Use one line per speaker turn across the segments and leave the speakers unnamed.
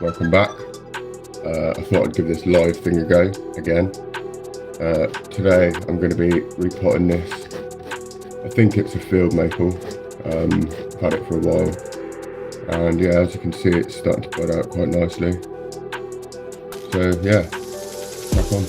welcome back. I thought I'd give this live thing a go again. Today I'm going to be repotting this. I think it's a field maple. I've had it for a while, and yeah, as you can see, it's starting to bud out quite nicely. So yeah, crack on.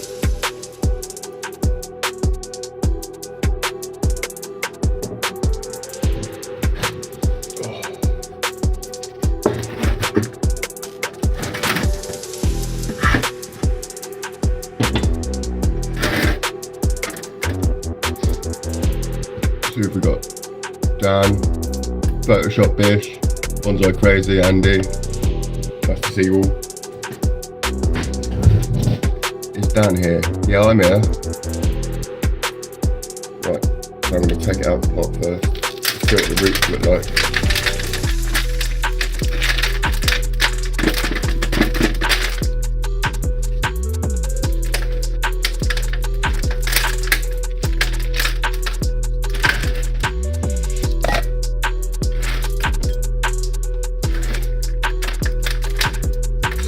So we've got Dan, Photoshop Bish, Bonsai Crazy, Andy, that's the seawall. Is Dan here? Yeah, I'm here. Right, so I'm going to take it out the pot first. Let's see what the roots look like.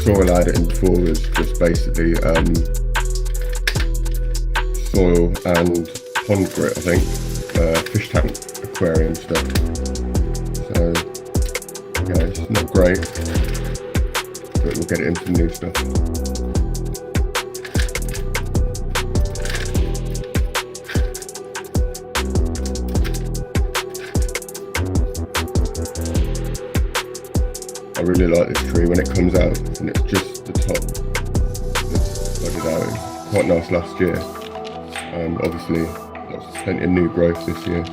Soil I had it in before was just basically soil and pond grit, I think, fish tank aquarium stuff. So yeah, it's not great, but we'll get it into new stuff. I really like this tree when it comes out, and it's just the top that's budded out. It was quite nice last year. Obviously, plenty of new growth this year.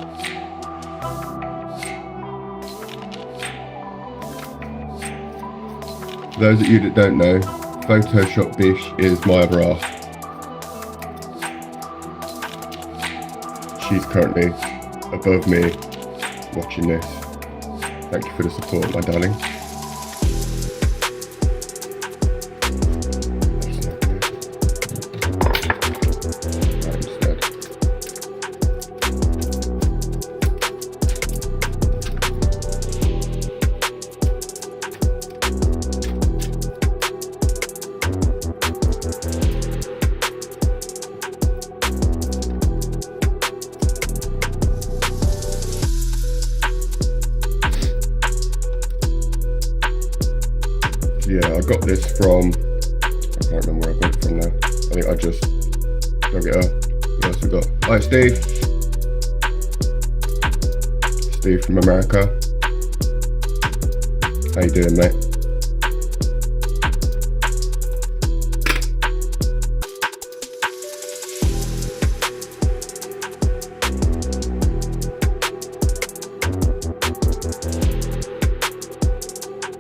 For those of you that don't know, Photoshop Bish is my other half. She's currently above me watching this. Thank you for the support, my darling. Yeah, I got this from, I can't remember where I got it from now. I think I just dug it up. What else we got? Hi Steve. Steve from America. How you doing, mate?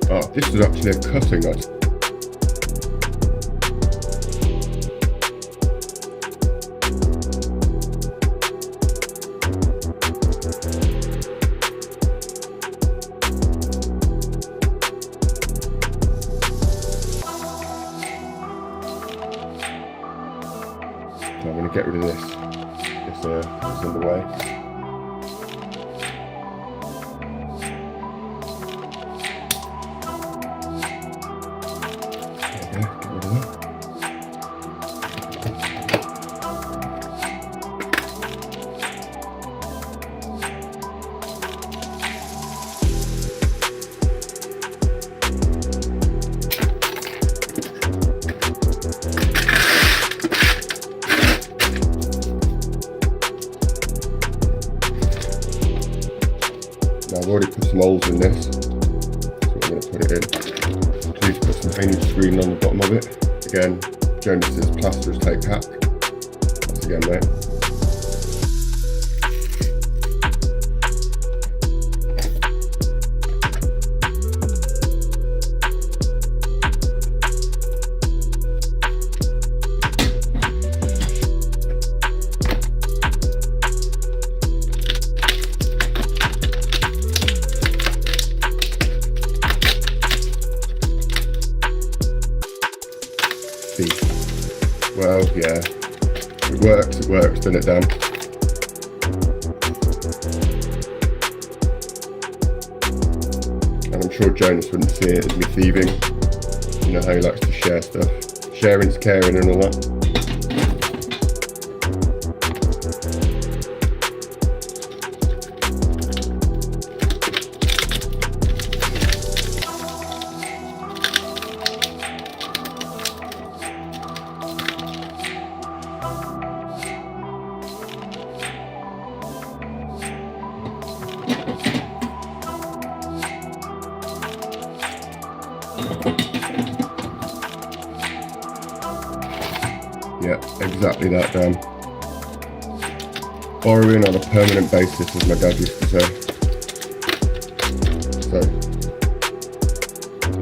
Oh, this is actually a cutting knife. So I'm going to get rid of this. It's in the way. Now I've already put some holes in this, so I'm going to put it in. Please put some painted screen on the bottom of it. Again, Jonas's plasterer's tape pack. That's again, mate. Well, yeah, it works, doesn't it, Dan? And I'm sure Jonas wouldn't see it as me thieving. You know how he likes to share stuff. Sharing's caring and all that. Yeah, exactly that, Dan. Borrowing on a permanent basis, as my dad used to say. So,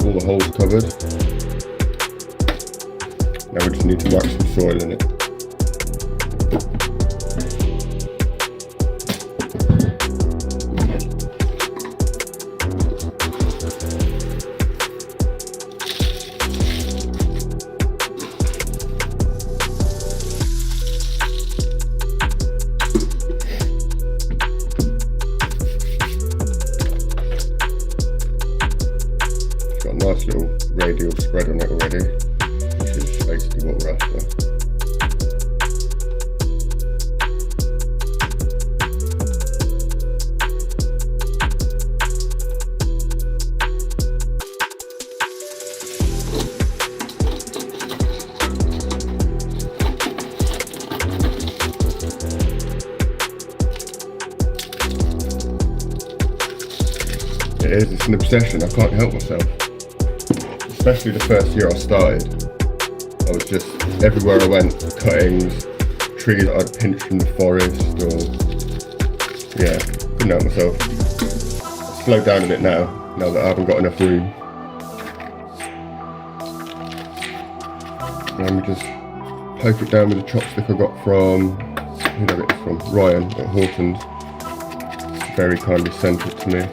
all the holes covered. Now we just need to whack some soil in it. Nice little radial spread on it already, which is basically what we're after. It's an obsession, I can't help myself. Especially the first year I started, I was just, everywhere I went, cuttings, trees that I'd pinched from the forest, or, yeah, couldn't help myself. I've slowed down a bit now that I haven't got enough room. And we just poke it down with a chopstick I got from, who did I get it from? Ryan at Horton's. Very kindly sent it to me.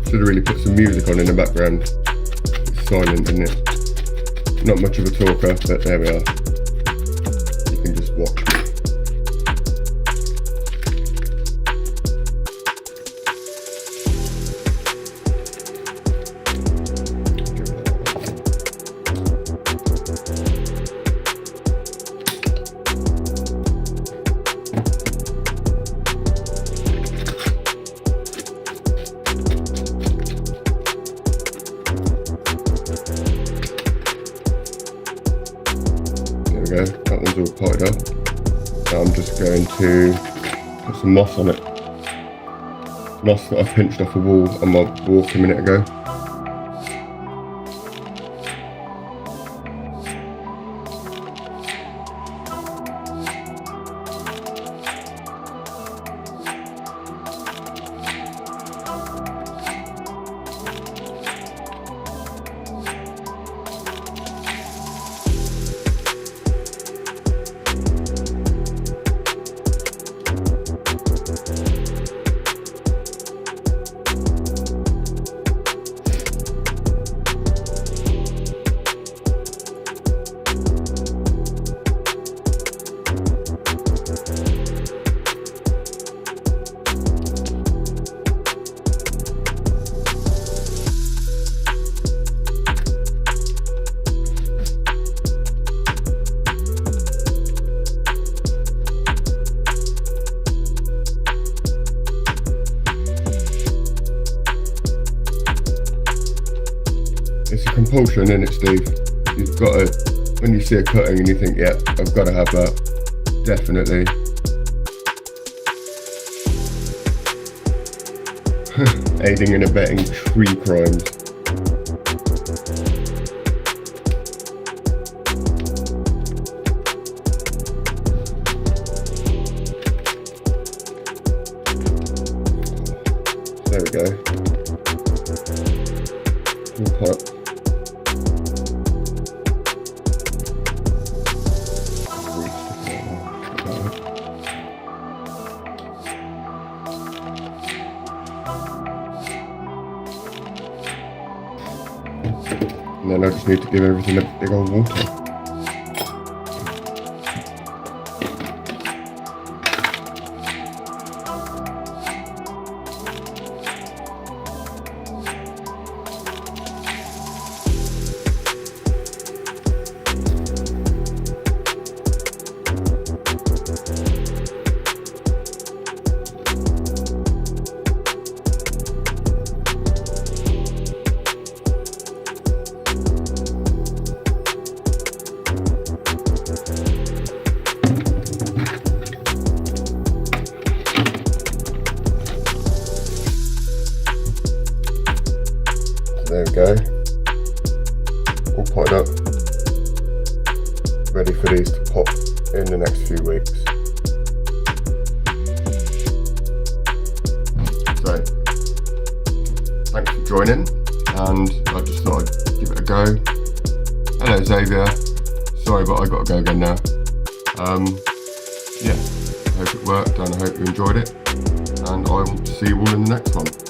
Should have really put some music on in the background. It's silent, isn't it? Not much of a talker, but there we are. You can just watch me. There we go, that one's all potted up. Now I'm just going to put some moss on it. Moss that I pinched off a wall on my walk a minute ago. It's a compulsion, isn't it, Steve? You've got to, when you see a cutting and you think, yeah, I've got to have that, definitely. Aiding and abetting tree crimes. we go. Full pot. And then I just need to give everything a big old water. There we go, all potted up, ready for these to pop in the next few weeks. So, thanks for joining, and I just thought I'd give it a go. Hello Xavier, sorry but I got to go again now. Yeah, I hope it worked and I hope you enjoyed it, and I will see you all in the next one.